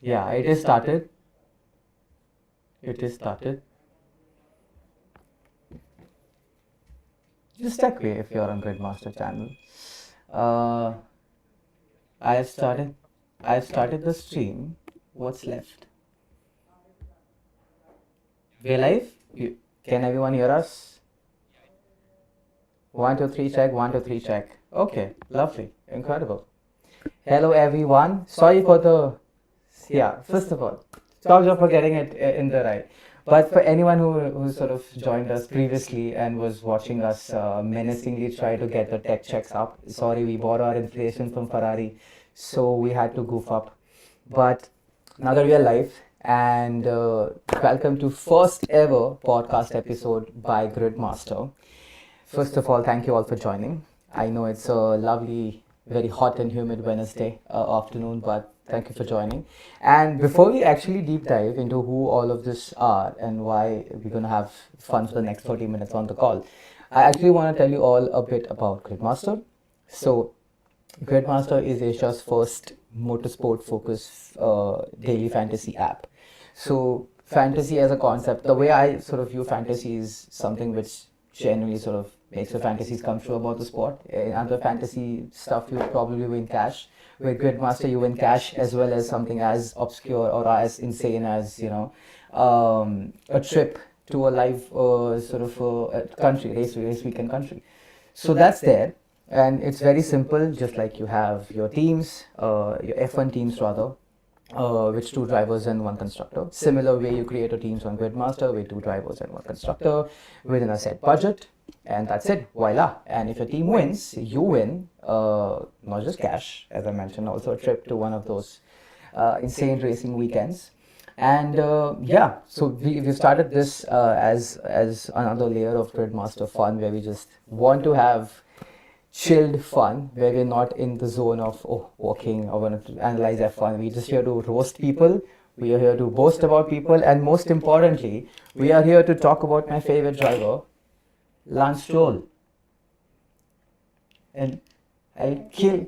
Yeah, it is started. It is started. Just check me if you're on Gridmaster channel. Uh, I have started. I have started the stream. What's left? We're live. Can everyone hear us? 1 2 3 check. 1 2 3 check. Okay, lovely, incredible. Hello everyone. Sorry for the First of all, sorry for getting it in the right. But for anyone who sort of joined us previously and was watching us menacingly try to get the tech checks up, sorry, we bought our inflation from Ferrari, so we had to goof up. But now that we are live, and welcome to first ever podcast episode by Gridmaster. First of all, thank you all for joining. I know it's a lovely, very hot and humid Wednesday afternoon, but thank you for joining. And before we actually deep dive into who all of this are and why we're going to have fun for the next 30 minutes on the call, I actually want to tell you all a bit about Gridmaster. So, Gridmaster is Asia's first motorsport focused daily fantasy app. So, fantasy as a concept, the way I sort of view fantasy is something which genuinely sort of makes your fantasies come true about the sport. In other fantasy stuff, you probably win cash. With Gridmaster, you win cash as well as something as obscure or as insane as, a trip to a live country, race weekend country. So that's there, and it's very simple. Just like you have your teams, your F1 teams rather, which two drivers and one constructor. Similar way you create a teams on Gridmaster with two drivers and one constructor within a set budget, and that's it. Voila! And if your team wins, you win not just cash, as I mentioned, also a trip to one of those insane racing weekends. And so we started this as another layer of Gridmaster fun, where we just want to have chilled fun, where we're not in the zone of walking or want to analyze F1. We're just here to roast people. We are here to boast about people, and most importantly, we are here to talk about my favorite driver, Lance Stroll. And I'll kill.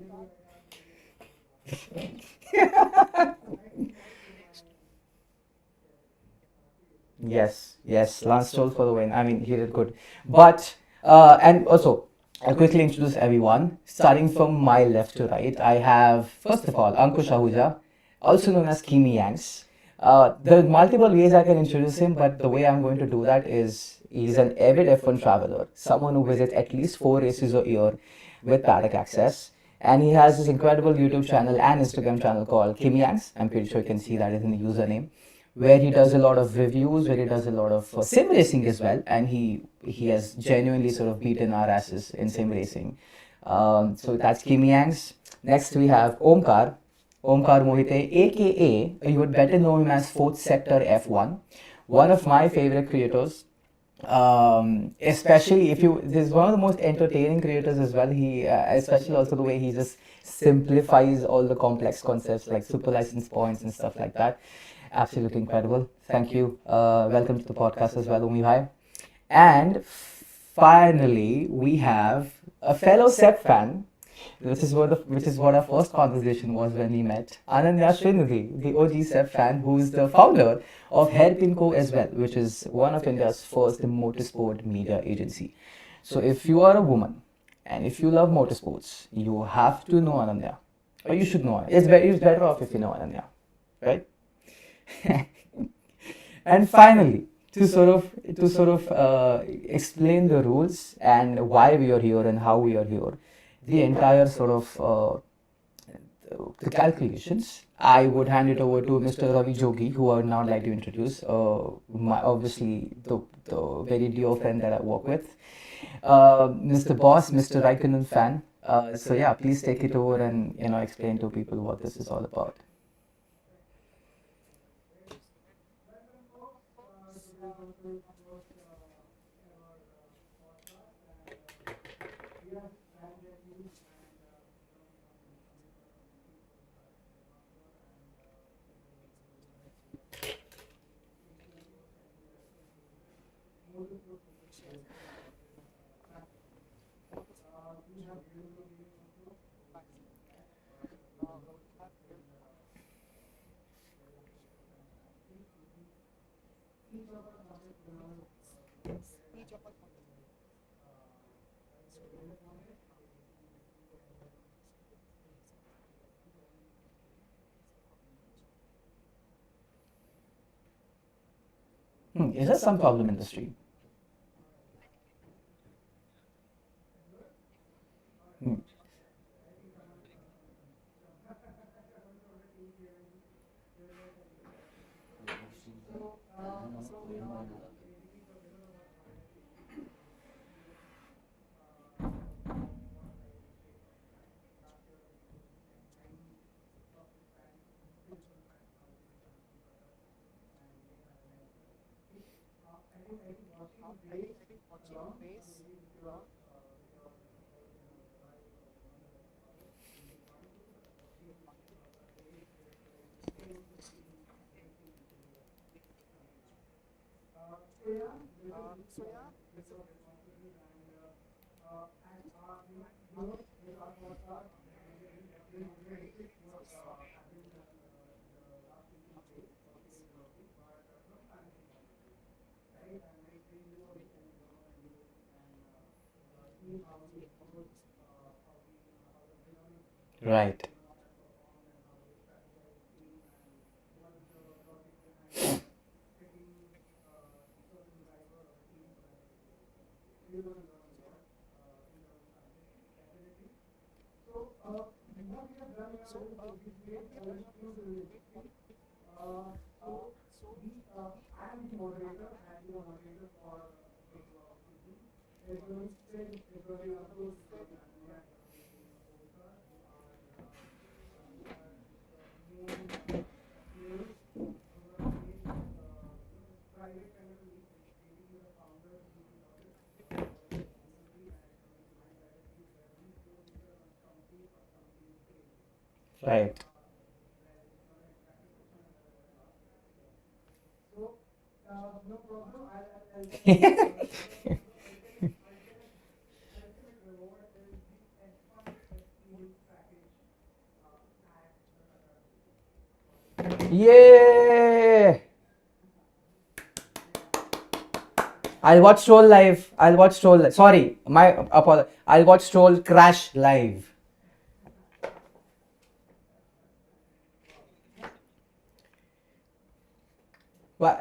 Yes, Lance Stroll for the win. I mean, he did good. But, and also, I'll quickly introduce everyone. Starting from my left to right, I have, first of all, Ankush Ahuja, also known as Kimi Yanks. There are multiple ways I can introduce him, but the way I'm going to do that is he's an avid F1 traveler, someone who visits at least 4 races a year with paddock access. And he has this incredible YouTube channel and Instagram channel called Kimi Yanks. I'm pretty sure you can see that is in the username, where he does a lot of reviews, where he does a lot of sim racing as well, and he has genuinely sort of beaten our asses in sim racing. So that's Kimi Yangs. Next we have Omkar Mohite, aka you would better know him as Fourth Sector F1, one of my favorite creators. Especially if you, this is one of the most entertaining creators as well. He especially also the way he just simplifies all the complex concepts like super license points and stuff like that. Absolutely incredible. Thank you. Welcome to the podcast as well, Umi Bhai. And finally, we have a fellow Sep fan. Which is what our first conversation was when we met. Ananya Srinidhi, the OG Sep fan, who is the founder of Hairpin Co. as well, which is one of India's first motorsport media agency. So if you are a woman and if you love motorsports, you have to know Ananya. Or you should know Ananya. It's better off if you know Ananya, right? And finally, to sort of explain the rules and why we are here and how we are here, the entire sort of the calculations, I would hand it over to Mr. Ravi Jogi, who I would now like to introduce. Obviously, the very dear friend that I work with, Mr. Boss, Mr. Raikkonen fan. So yeah, please take it over and explain to people what this is all about. Is there some problem in the stream? Hmm. Right. Right. Yay! I'll watch Stroll live. I'll watch Stroll. Sorry, my apology. I'll watch Stroll crash live. Wha-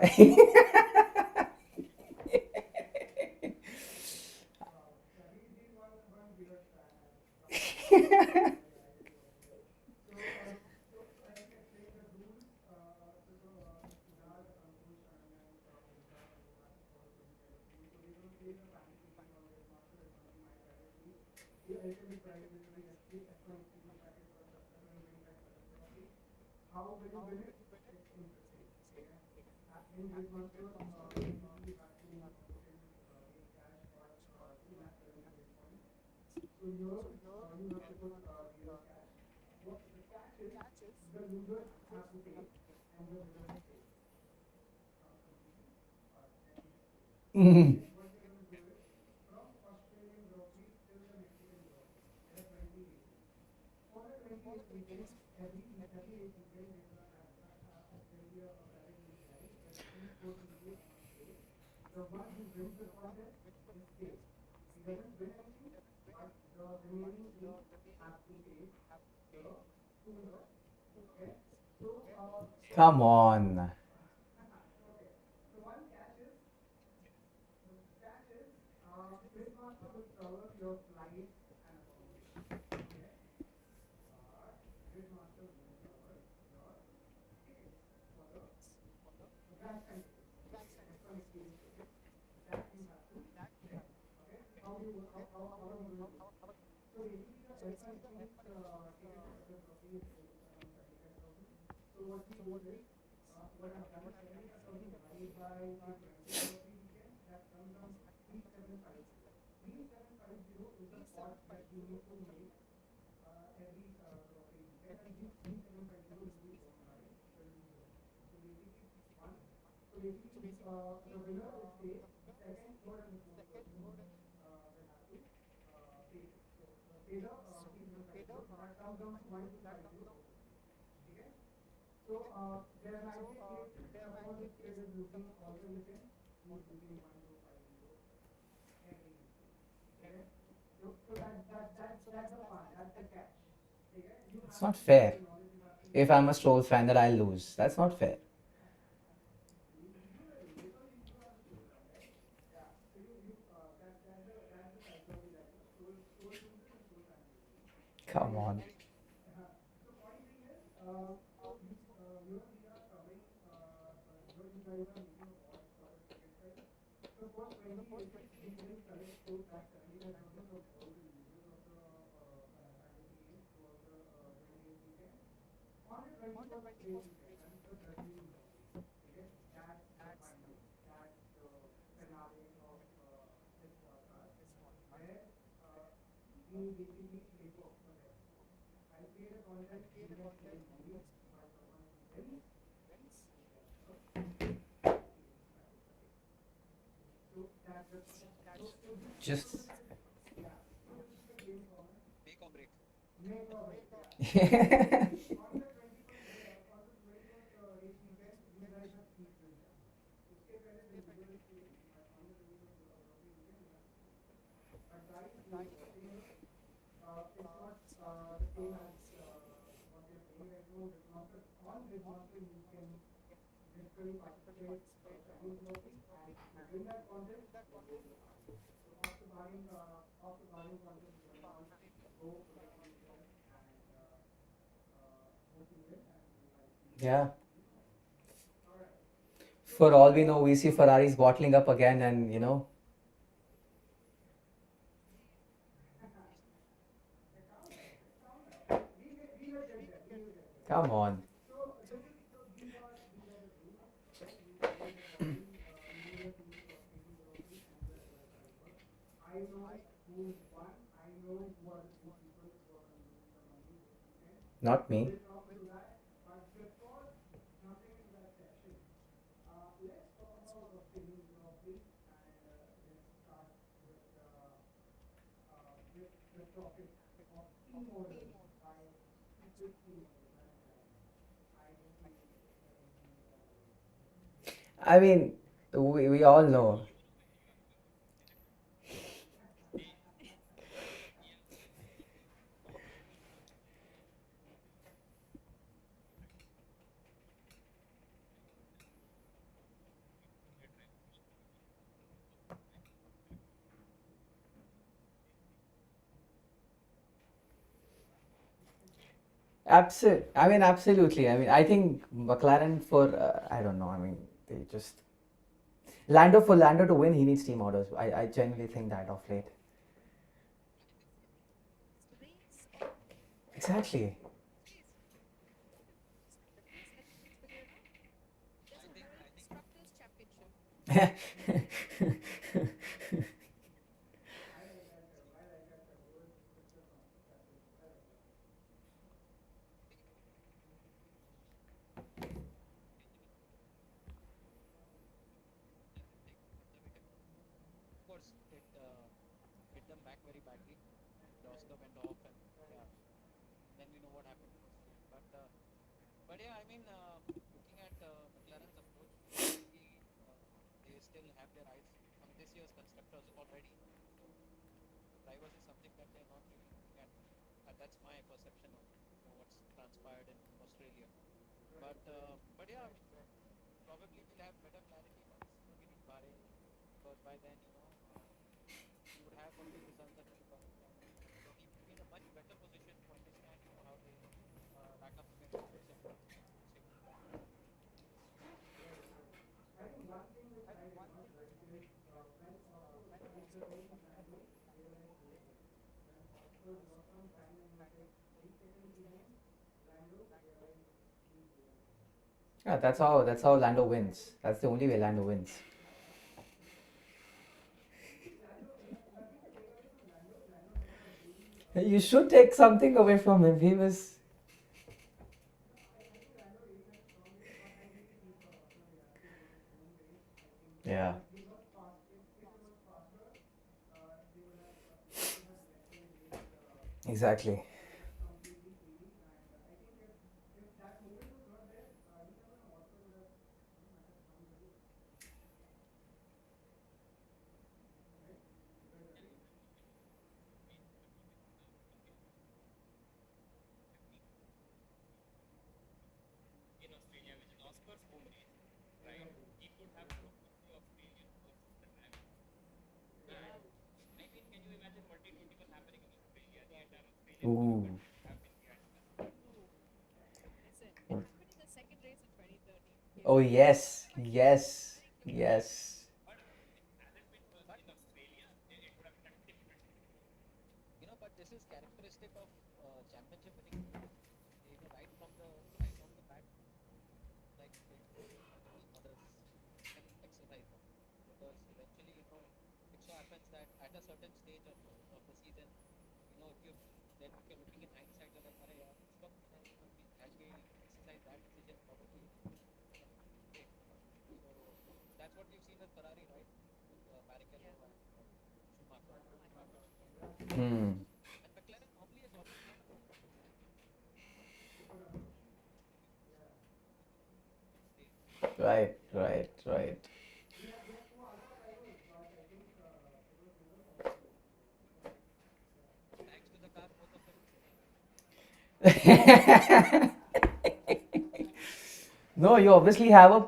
Mhm. Come on. It's not fair. If I'm a Stroll fan, that I'll lose. That's not fair. Come on. Just. Yeah. For all we know, we see Ferraris bottling up again, and come on. Not me. I mean, we all know. Absolutely. I mean, I think McLaren for I don't know. I mean, they just Lando to win, he needs team orders. I genuinely think that of late. Exactly. Yeah, that's how Lando wins. That's the only way Lando wins. You should take something away from him. He was. Yeah. Exactly. Ooh. Oh yes, yes, yes. Hmm. Right, right, right. No, you obviously have a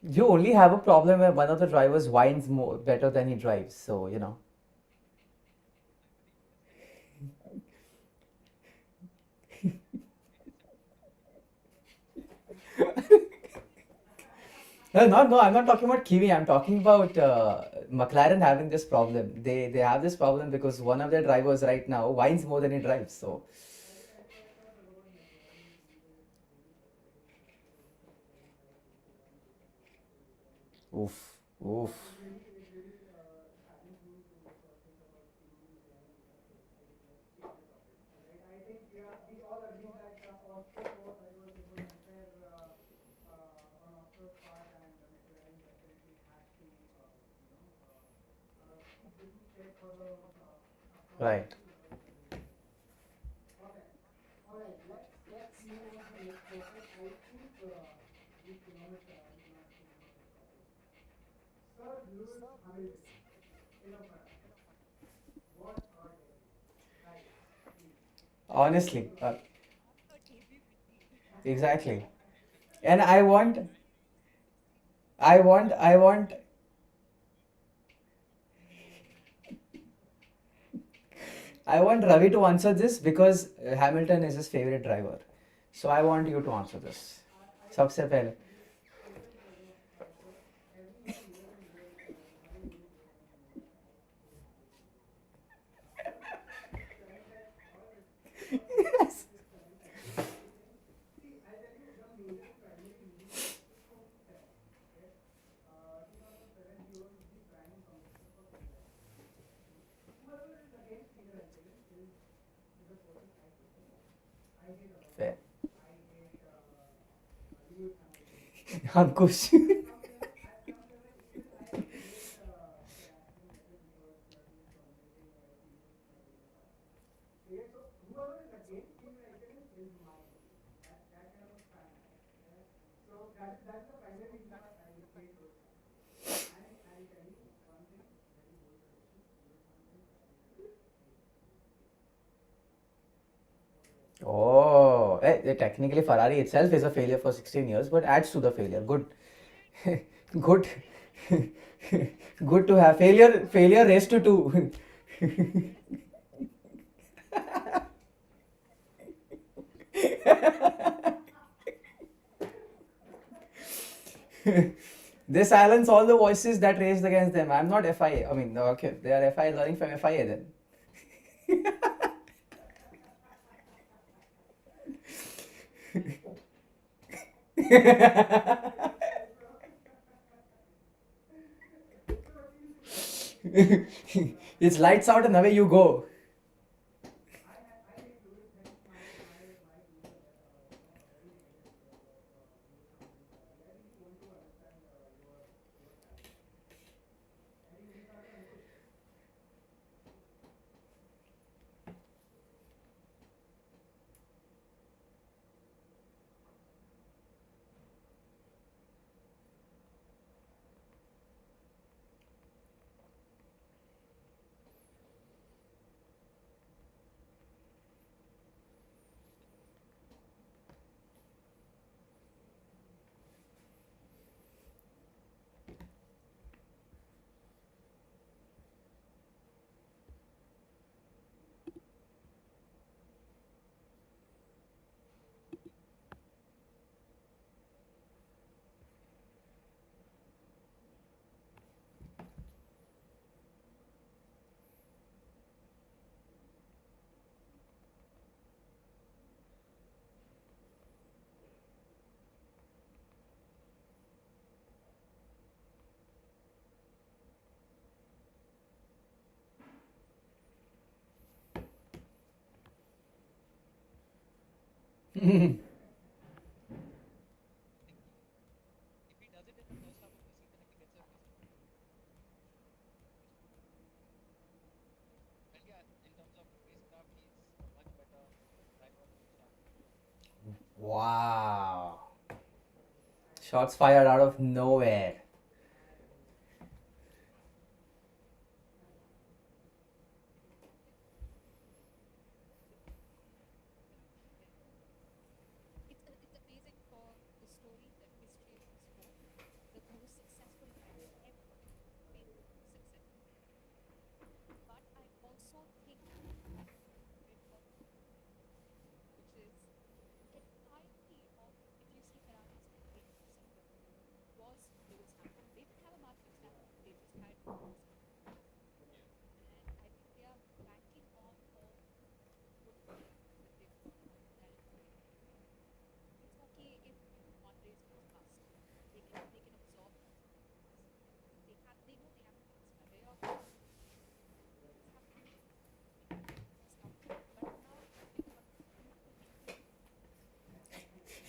you only have a problem where one of the drivers whines more better than he drives. So you know. No, not no. I'm not talking about Kiwi. I'm talking about McLaren having this problem. They have this problem because one of their drivers right now whines more than he drives. So, oof, oof. Right. Honestly, exactly. And I want, I want Ravi to answer this because Hamilton is his favorite driver. So I want you to answer this. सबसे पहले. Yes. Fair. Ankush. Oh, technically Ferrari itself is a failure for 16 years, but adds to the failure. Good, good, good to have failure. Failure raised to two. They silence all the voices that raised against them. I'm not FIA. I mean, okay, they are FIA learning from FIA then. It's lights out and away you go. Wow. Shots fired out of nowhere.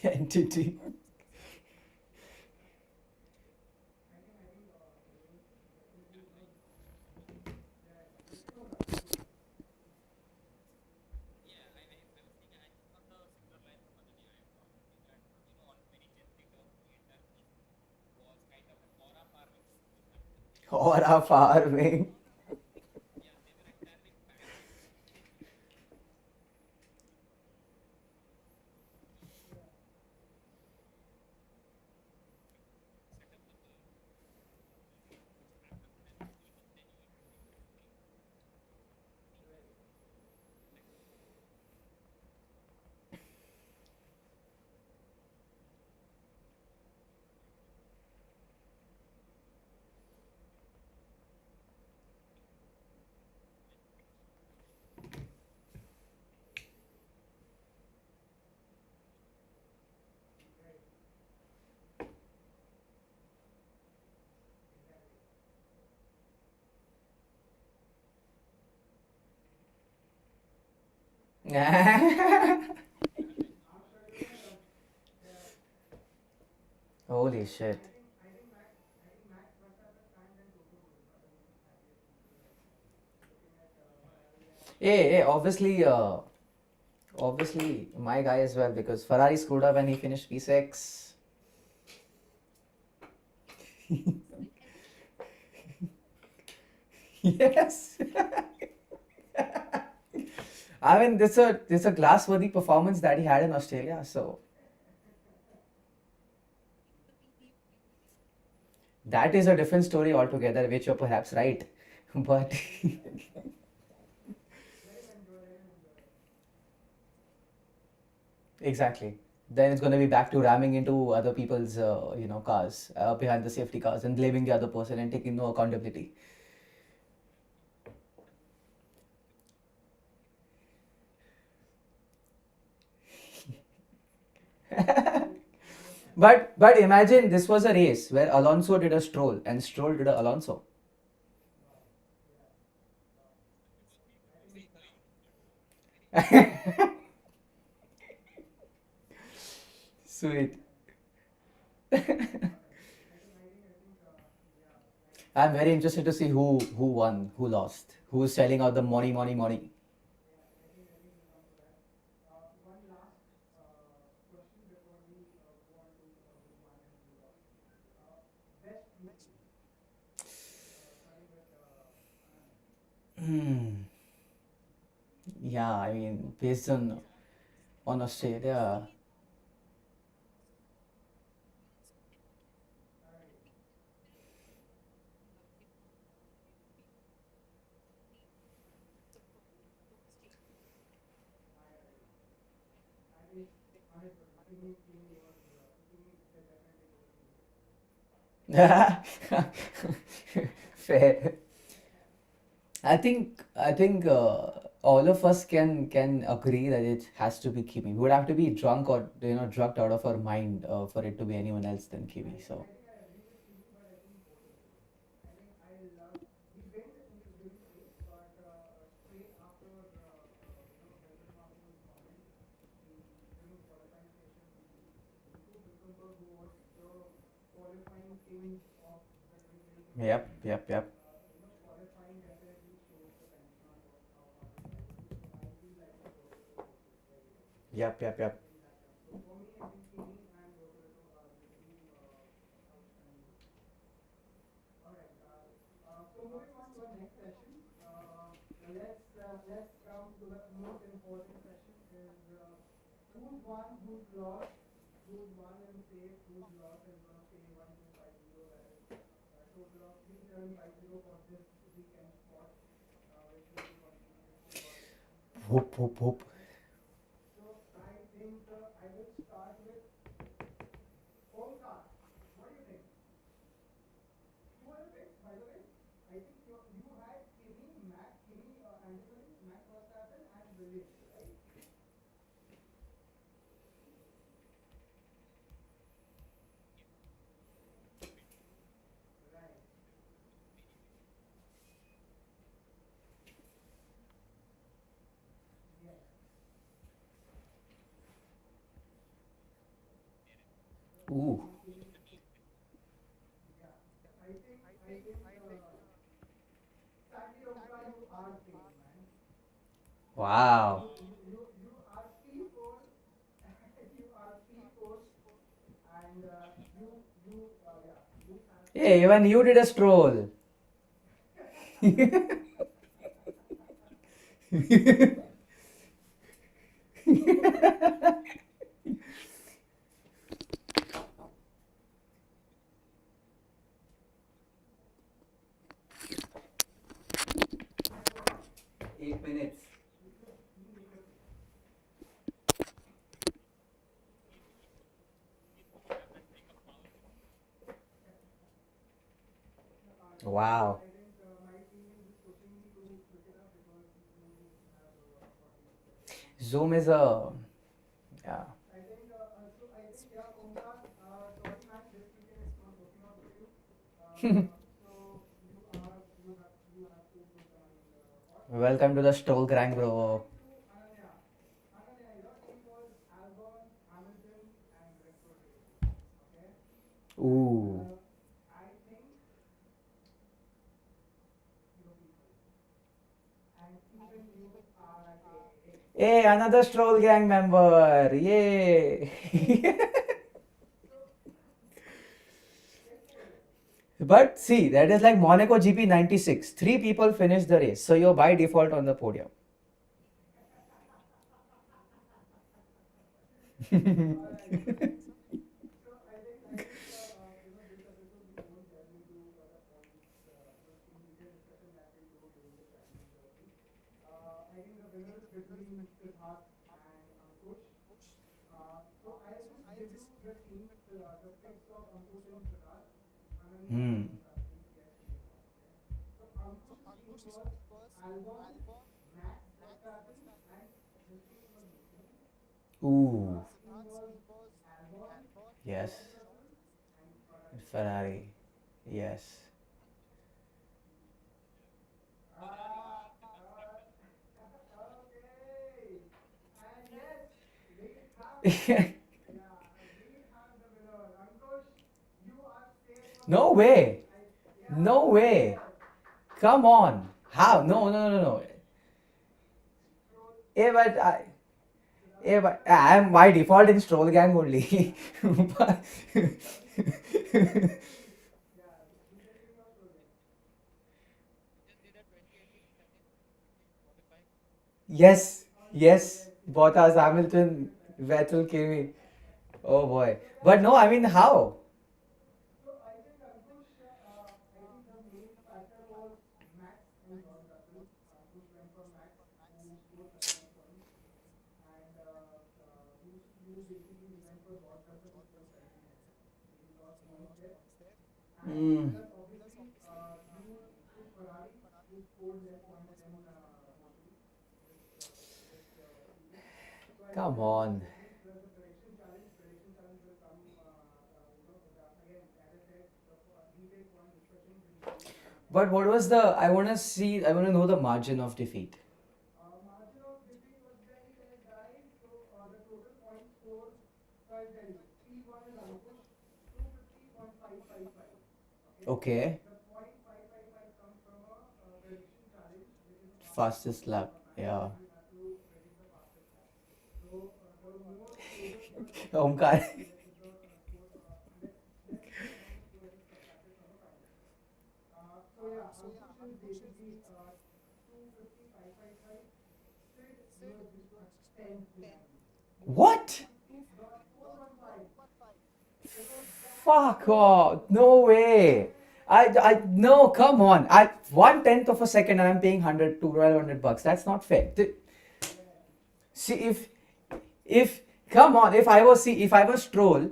Entity. Aura farming. Holy shit. Hey, obviously, obviously, my guy as well because Ferrari screwed up when he finished P6. Yes. I mean, this a glass-worthy performance that he had in Australia. So that is a different story altogether, which you're perhaps right. But exactly. Then it's going to be back to ramming into other people's, cars behind the safety cars and blaming the other person and taking no accountability. But imagine this was a race where Alonso did a Stroll and Stroll did a Alonso. Sweet. I'm very interested to see who won, who lost, who's selling out the money, money, money. Hmm. Yeah, I mean, based on Australia. Fair. I think all of us can agree that it has to be Kimi. We would have to be drunk or drugged out of our mind for it to be anyone else than Kimi. So Yep, yep, yep. Yep, yep, yep. Whoop, whoop, whoop. Ooh. Wow. Hey, even you did a stroll. 8 minutes. Wow. Zoom is a, yeah. Welcome to the stroll gang, bro. Ooh. Hey, another stroll gang member. Yay. But see, that is like Monaco GP 96. Three people finished the race. So you're by default on the podium. Hmm. Ooh. Yes. Ferrari. Yes. No way. No way. Come on. How? No, no, no, no. Yeah, but I'm by default in stroll gang only. But- yes, yes. Bottas, Hamilton, Vettel, Kimi. Oh boy. But no, I mean how? Mm. Come on. But what was the? I want to see. I want to know the margin of defeat. Okay. Fastest lap. Yeah. Omkar. What? Fuck off. No way. No, come on. I 1/10 of a second and I'm paying 100 to 1200 bucks. That's not fair. See if come on, if I was troll,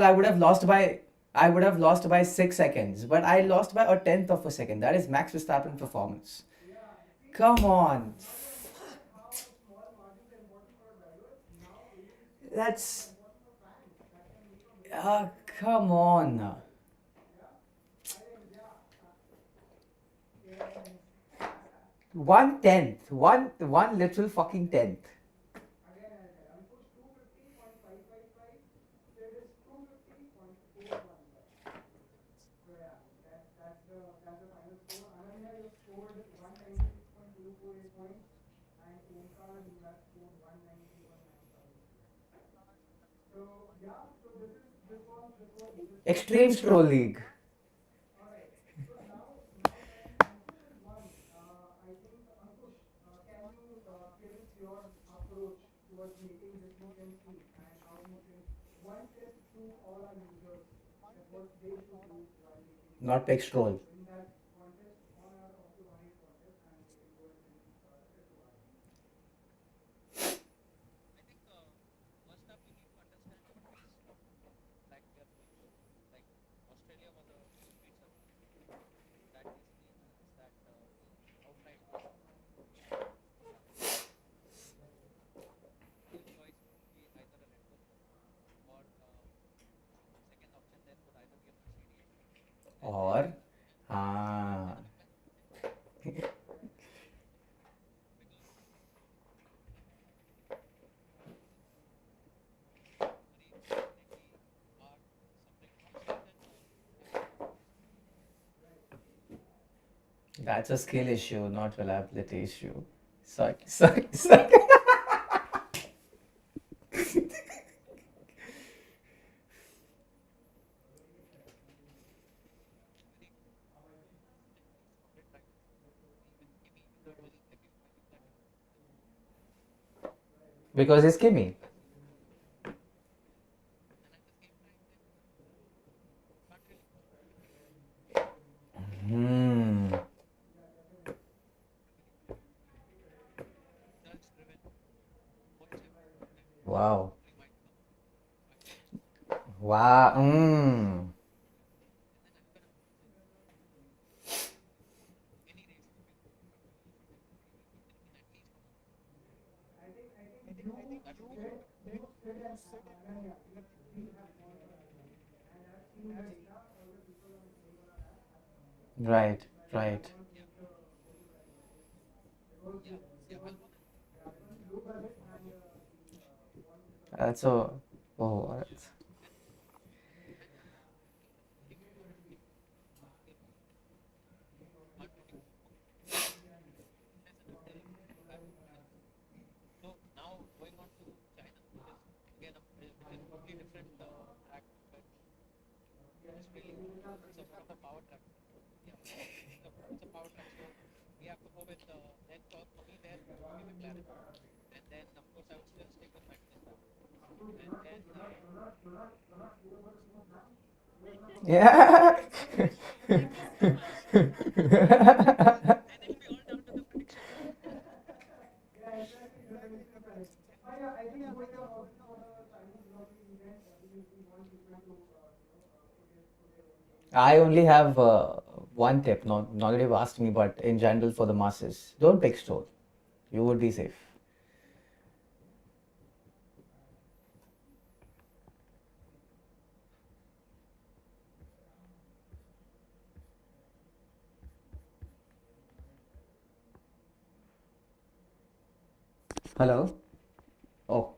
I would have lost by 6 seconds, but I lost by a tenth of a second. That is Max Verstappen performance. Come on. That's come on. 1/10. One literal fucking tenth. Extreme Stroll League. Not pick Stroll. Or ah, that's a skill issue, not reliability issue. Sorry, sorry, sorry. Because it's Kimmy. Hmm. Wow. Wow. Hmm. Right. Right. That's a. Oh. Yeah. I only have one tip. Not that you've asked me, but in general for the masses, don't pick Stroll. You would be safe. Hello. Oh.